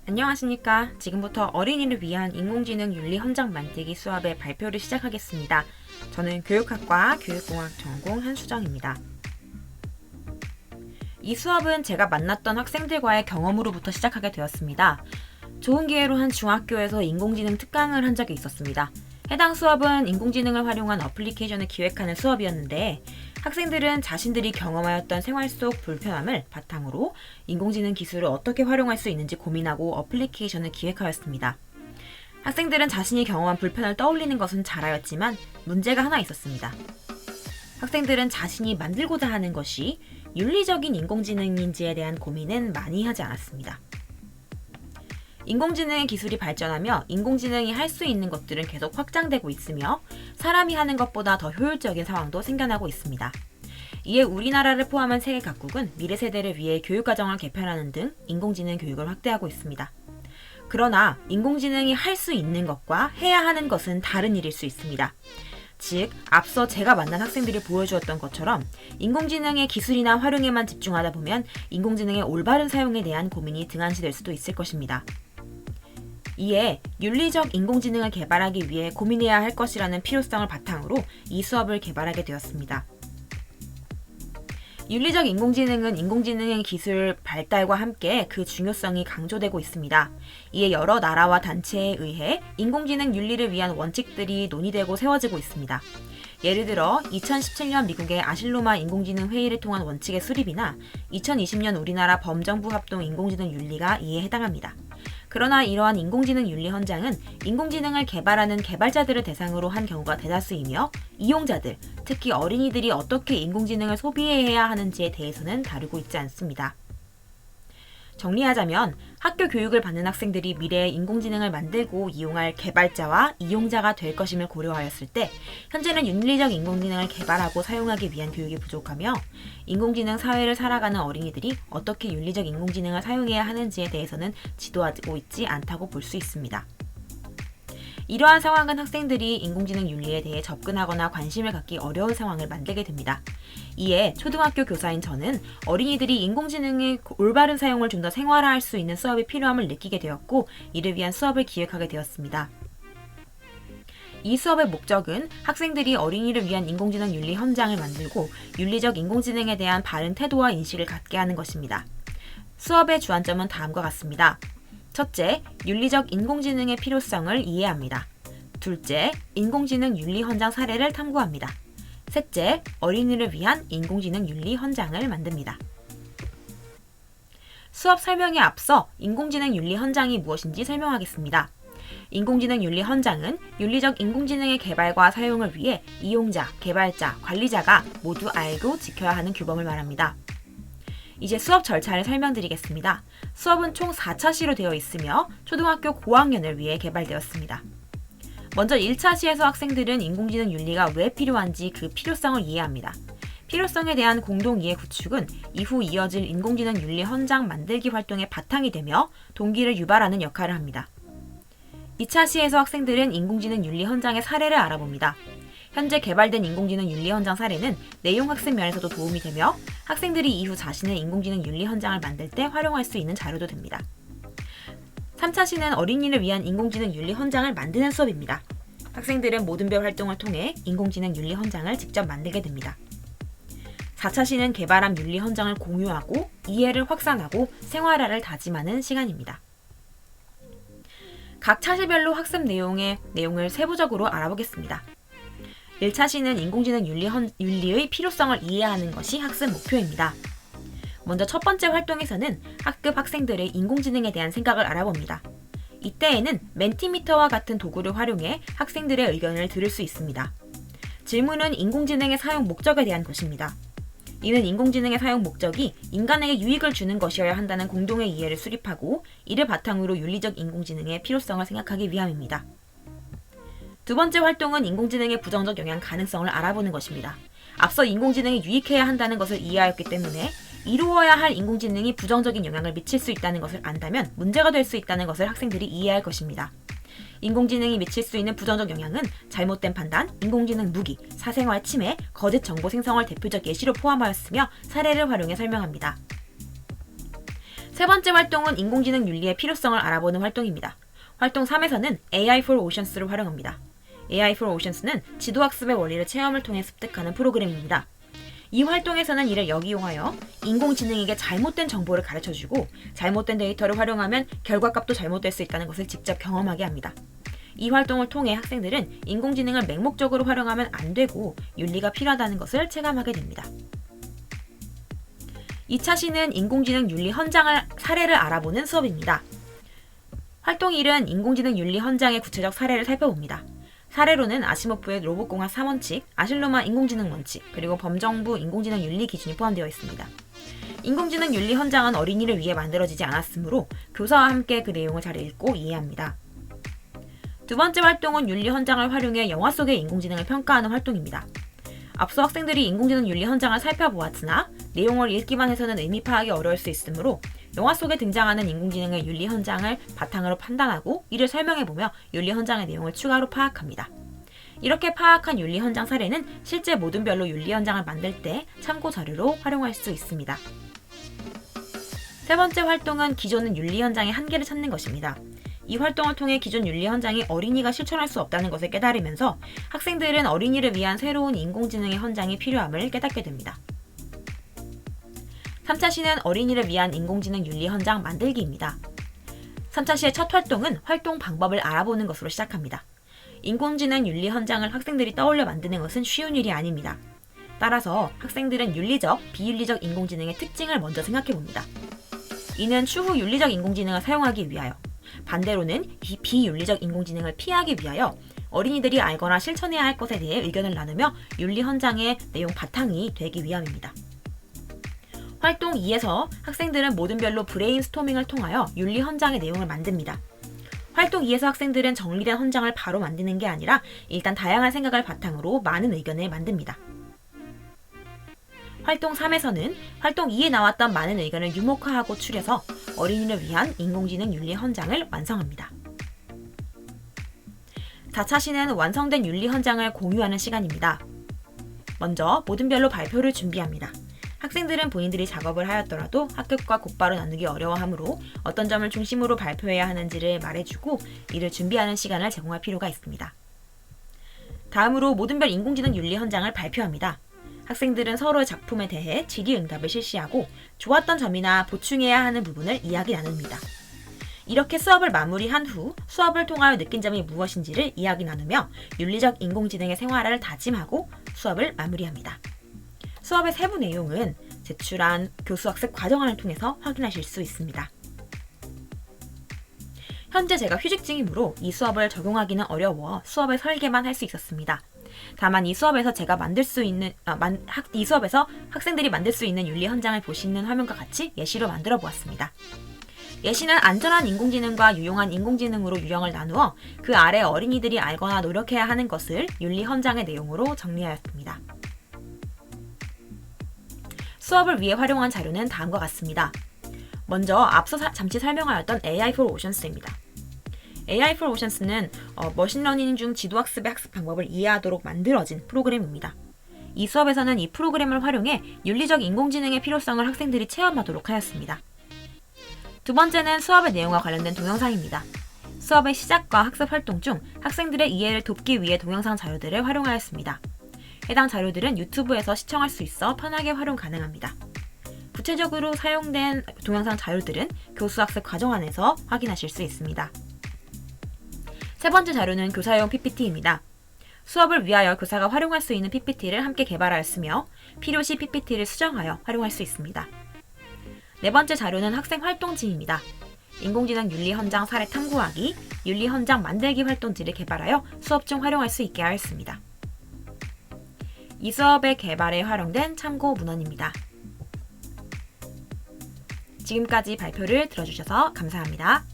안녕하십니까. 지금부터 어린이를 위한 인공지능 윤리 현장 만들기 수업의 발표를 시작하겠습니다. 저는 교육학과 교육공학 전공 한수정입니다. 이 수업은 제가 만났던 학생들과의 경험으로부터 시작하게 되었습니다. 좋은 기회로 한 중학교에서 인공지능 특강을 한 적이 있었습니다. 해당 수업은 인공지능을 활용한 어플리케이션을 기획하는 수업이었는데 학생들은 자신들이 경험하였던 생활 속 불편함을 바탕으로 인공지능 기술을 어떻게 활용할 수 있는지 고민하고 어플리케이션을 기획하였습니다. 학생들은 자신이 경험한 불편을 떠올리는 것은 잘하였지만 문제가 하나 있었습니다. 학생들은 자신이 만들고자 하는 것이 윤리적인 인공지능인지에 대한 고민은 많이 하지 않았습니다. 인공지능의 기술이 발전하며 인공지능이 할 수 있는 것들은 계속 확장되고 있으며 사람이 하는 것보다 더 효율적인 상황도 생겨나고 있습니다. 이에 우리나라를 포함한 세계 각국은 미래 세대를 위해 교육과정을 개편하는 등 인공지능 교육을 확대하고 있습니다. 그러나 인공지능이 할 수 있는 것과 해야 하는 것은 다른 일일 수 있습니다. 즉, 앞서 제가 만난 학생들이 보여주었던 것처럼 인공지능의 기술이나 활용에만 집중하다 보면 인공지능의 올바른 사용에 대한 고민이 등한시될 수도 있을 것입니다. 이에 윤리적 인공지능을 개발하기 위해 고민해야 할 것이라는 필요성을 바탕으로 이 수업을 개발하게 되었습니다. 윤리적 인공지능은 인공지능의 기술 발달과 함께 그 중요성이 강조되고 있습니다. 이에 여러 나라와 단체에 의해 인공지능 윤리를 위한 원칙들이 논의되고 세워지고 있습니다. 예를 들어 2017년 미국의 아실로마 인공지능 회의를 통한 원칙의 수립이나 2020년 우리나라 범정부 합동 인공지능 윤리가 이에 해당합니다. 그러나 이러한 인공지능 윤리 헌장은 인공지능을 개발하는 개발자들을 대상으로 한 경우가 대다수이며 이용자들, 특히 어린이들이 어떻게 인공지능을 소비해야 하는지에 대해서는 다루고 있지 않습니다. 정리하자면 학교 교육을 받는 학생들이 미래의 인공지능을 만들고 이용할 개발자와 이용자가 될 것임을 고려하였을 때 현재는 윤리적 인공지능을 개발하고 사용하기 위한 교육이 부족하며 인공지능 사회를 살아가는 어린이들이 어떻게 윤리적 인공지능을 사용해야 하는지에 대해서는 지도하고 있지 않다고 볼 수 있습니다. 이러한 상황은 학생들이 인공지능 윤리에 대해 접근하거나 관심을 갖기 어려운 상황을 만들게 됩니다. 이에 초등학교 교사인 저는 어린이들이 인공지능의 올바른 사용을 좀 더 생활화할 수 있는 수업이 필요함을 느끼게 되었고 이를 위한 수업을 기획하게 되었습니다. 이 수업의 목적은 학생들이 어린이를 위한 인공지능 윤리 현장을 만들고 윤리적 인공지능에 대한 바른 태도와 인식을 갖게 하는 것입니다. 수업의 주안점은 다음과 같습니다. 첫째, 윤리적 인공지능의 필요성을 이해합니다. 둘째, 인공지능 윤리 현장 사례를 탐구합니다. 셋째, 어린이를 위한 인공지능 윤리 현장을 만듭니다. 수업 설명에 앞서 인공지능 윤리 현장이 무엇인지 설명하겠습니다. 인공지능 윤리 현장은 윤리적 인공지능의 개발과 사용을 위해 이용자, 개발자, 관리자가 모두 알고 지켜야 하는 규범을 말합니다. 이제 수업 절차를 설명드리겠습니다. 수업은 총 4차 시로 되어 있으며 초등학교 고학년을 위해 개발되었습니다. 먼저 1차 시에서 학생들은 인공지능 윤리가 왜 필요한지 그 필요성을 이해합니다. 필요성에 대한 공동 이해 구축은 이후 이어질 인공지능 윤리 현장 만들기 활동의 바탕이 되며 동기를 유발하는 역할을 합니다. 2차 시에서 학생들은 인공지능 윤리 현장의 사례를 알아봅니다. 현재 개발된 인공지능 윤리 현장 사례는 내용 학습 면에서도 도움이 되며 학생들이 이후 자신의 인공지능 윤리 현장을 만들 때 활용할 수 있는 자료도 됩니다. 3차 시는 어린이를 위한 인공지능 윤리 현장을 만드는 수업입니다. 학생들은 모든 별 활동을 통해 인공지능 윤리 현장을 직접 만들게 됩니다. 4차 시는 개발한 윤리 현장을 공유하고 이해를 확산하고 생활화를 다짐하는 시간입니다. 각 차시별로 학습 내용을 세부적으로 알아보겠습니다. 1차 시는 인공지능 윤리의 필요성을 이해하는 것이 학습 목표입니다. 먼저 첫 번째 활동에서는 학급 학생들의 인공지능에 대한 생각을 알아봅니다. 이때에는 멘티미터와 같은 도구를 활용해 학생들의 의견을 들을 수 있습니다. 질문은 인공지능의 사용 목적에 대한 것입니다. 이는 인공지능의 사용 목적이 인간에게 유익을 주는 것이어야 한다는 공동의 이해를 수립하고 이를 바탕으로 윤리적 인공지능의 필요성을 생각하기 위함입니다. 두 번째 활동은 인공지능의 부정적 영향 가능성을 알아보는 것입니다. 앞서 인공지능이 유익해야 한다는 것을 이해하였기 때문에 이루어야 할 인공지능이 부정적인 영향을 미칠 수 있다는 것을 안다면 문제가 될 수 있다는 것을 학생들이 이해할 것입니다. 인공지능이 미칠 수 있는 부정적 영향은 잘못된 판단, 인공지능 무기, 사생활 침해, 거짓 정보 생성을 대표적 예시로 포함하였으며 사례를 활용해 설명합니다. 세 번째 활동은 인공지능 윤리의 필요성을 알아보는 활동입니다. 활동 3에서는 AI for Oceans를 활용합니다. AI for Oceans는 지도학습의 원리를 체험을 통해 습득하는 프로그램입니다. 이 활동에서는 이를 역이용하여 인공지능에게 잘못된 정보를 가르쳐주고 잘못된 데이터를 활용하면 결과값도 잘못될 수 있다는 것을 직접 경험하게 합니다. 이 활동을 통해 학생들은 인공지능을 맹목적으로 활용하면 안 되고 윤리가 필요하다는 것을 체감하게 됩니다. 2차 시는 인공지능 윤리 현장을 사례를 알아보는 수업입니다. 활동 1은 인공지능 윤리 현장의 구체적 사례를 살펴봅니다. 사례로는 아시모프의 로봇공학 3원칙, 아실로마 인공지능 원칙, 그리고 범정부 인공지능 윤리 기준이 포함되어 있습니다. 인공지능 윤리 현장은 어린이를 위해 만들어지지 않았으므로 교사와 함께 그 내용을 잘 읽고 이해합니다. 두 번째 활동은 윤리 현장을 활용해 영화 속의 인공지능을 평가하는 활동입니다. 앞서 학생들이 인공지능 윤리 현장을 살펴보았으나 내용을 읽기만 해서는 의미 파악이 어려울 수 있으므로 영화 속에 등장하는 인공지능의 윤리 현장을 바탕으로 판단하고 이를 설명해보며 윤리 현장의 내용을 추가로 파악합니다. 이렇게 파악한 윤리 현장 사례는 실제 모든별로 윤리 현장을 만들 때 참고 자료로 활용할 수 있습니다. 세 번째 활동은 기존은 윤리 현장의 한계를 찾는 것입니다. 이 활동을 통해 기존 윤리 현장이 어린이가 실천할 수 없다는 것을 깨달으면서 학생들은 어린이를 위한 새로운 인공지능의 현장이 필요함을 깨닫게 됩니다. 3차 시는 어린이를 위한 인공지능 윤리 현장 만들기입니다. 3차 시의 첫 활동은 활동 방법을 알아보는 것으로 시작합니다. 인공지능 윤리 현장을 학생들이 떠올려 만드는 것은 쉬운 일이 아닙니다. 따라서 학생들은 윤리적, 비윤리적 인공지능의 특징을 먼저 생각해 봅니다. 이는 추후 윤리적 인공지능을 사용하기 위하여, 반대로는 이 비윤리적 인공지능을 피하기 위하여 어린이들이 알거나 실천해야 할 것에 대해 의견을 나누며 윤리 현장의 내용 바탕이 되기 위함입니다. 활동 2에서 학생들은 모든별로 브레인스토밍을 통하여 윤리 현장의 내용을 만듭니다. 활동 2에서 학생들은 정리된 현장을 바로 만드는 게 아니라 일단 다양한 생각을 바탕으로 많은 의견을 만듭니다. 활동 3에서는 활동 2에 나왔던 많은 의견을 유목화하고 추려서 어린이를 위한 인공지능 윤리 현장을 완성합니다. 4차 시는 완성된 윤리 현장을 공유하는 시간입니다. 먼저 모든별로 발표를 준비합니다. 학생들은 본인들이 작업을 하였더라도 학급과 곧바로 나누기 어려워하므로 어떤 점을 중심으로 발표해야 하는지를 말해주고 이를 준비하는 시간을 제공할 필요가 있습니다. 다음으로 모든별 인공지능 윤리 현장을 발표합니다. 학생들은 서로의 작품에 대해 질의응답을 실시하고 좋았던 점이나 보충해야 하는 부분을 이야기 나눕니다. 이렇게 수업을 마무리한 후 수업을 통하여 느낀 점이 무엇인지를 이야기 나누며 윤리적 인공지능의 생활을 다짐하고 수업을 마무리합니다. 수업의 세부 내용은 제출한 교수학습 과정안을 통해서 확인하실 수 있습니다. 현재 제가 휴직 중이므로 이 수업을 적용하기는 어려워 수업의 설계만 할 수 있었습니다. 다만 이 수업에서 이 수업에서 학생들이 만들 수 있는 윤리 현장을 보시는 화면과 같이 예시로 만들어 보았습니다. 예시는 안전한 인공지능과 유용한 인공지능으로 유형을 나누어 그 아래 어린이들이 알거나 노력해야 하는 것을 윤리 현장의 내용으로 정리하였습니다. 수업을 위해 활용한 자료는 다음과 같습니다. 먼저 앞서 잠시 설명하였던 AI for Oceans입니다. AI for Oceans는 머신러닝 중 지도학습의 학습 방법을 이해하도록 만들어진 프로그램입니다. 이 수업에서는 이 프로그램을 활용해 윤리적 인공지능의 필요성을 학생들이 체험하도록 하였습니다. 두 번째는 수업의 내용과 관련된 동영상입니다. 수업의 시작과 학습 활동 중 학생들의 이해를 돕기 위해 동영상 자료들을 활용하였습니다. 해당 자료들은 유튜브에서 시청할 수 있어 편하게 활용 가능합니다. 구체적으로 사용된 동영상 자료들은 교수학습 과정안에서 확인하실 수 있습니다. 세 번째 자료는 교사용 PPT입니다. 수업을 위하여 교사가 활용할 수 있는 PPT를 함께 개발하였으며 필요시 PPT를 수정하여 활용할 수 있습니다. 네 번째 자료는 학생 활동지입니다. 인공지능 윤리 현장 사례 탐구하기, 윤리 현장 만들기 활동지를 개발하여 수업 중 활용할 수 있게 하였습니다. 이 수업의 개발에 활용된 참고 문헌입니다. 지금까지 발표를 들어주셔서 감사합니다.